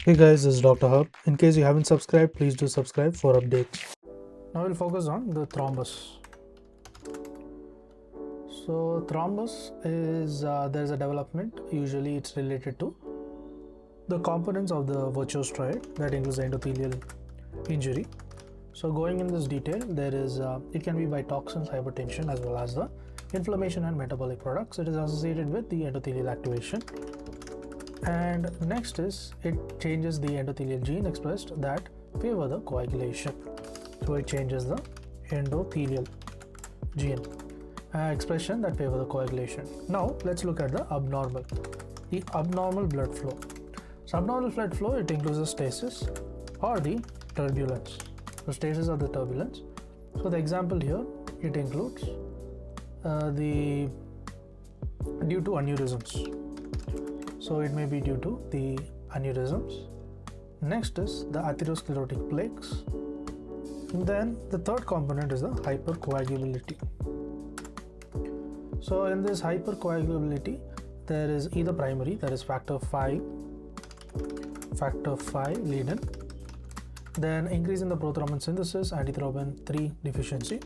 Hey guys, this is Dr. Hub. In case you haven't subscribed, please do subscribe for updates. Now we'll focus on the thrombus. So thrombus is there's a development. Usually it's related to the components of the virtuous triad that includes the endothelial injury. So going in this detail, there is it can be by toxins, hypertension, as well as the inflammation and metabolic products. It is associated with the endothelial activation. And next is it changes the endothelial gene expressed that favor the coagulation. So it changes the endothelial gene expression that favor the coagulation. Now let's look at the abnormal blood flow. So abnormal blood flow, it includes the stasis or the turbulence. So stasis or the turbulence. So the example here, it includes due to aneurysms. So it may be due to the aneurysms. Next is the atherosclerotic plaques. Then the third component is the hypercoagulability. So in this hypercoagulability, there is either primary, that is factor V lead-in, then increase in the prothrombin synthesis, antithrombin 3 deficiency.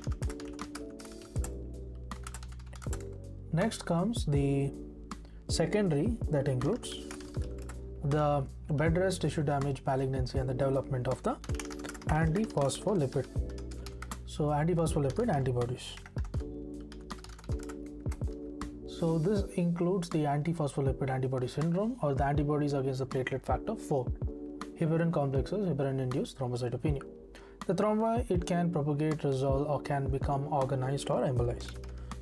Next comes the secondary, that includes the bed rest tissue damage, malignancy, and the development of the antiphospholipid. So antiphospholipid antibodies. So this includes the antiphospholipid antibody syndrome or the antibodies against the platelet factor 4. Heparin complexes, heparin-induced thrombocytopenia. The thrombi, it can propagate, resolve, or can become organized or embolized.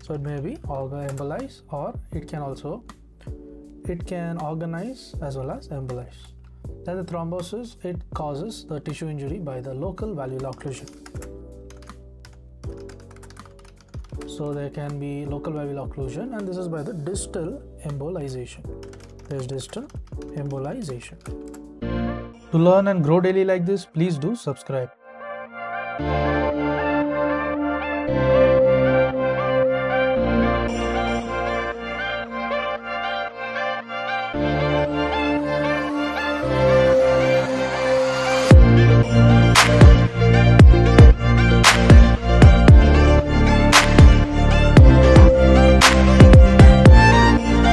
So it may be embolized, or it can organize as well as embolize. Then the thrombosis, it causes the tissue injury by the local valvular occlusion. So there can be local valvular occlusion, and this is by the distal embolization. There is distal embolization. To learn and grow daily like this, please do subscribe.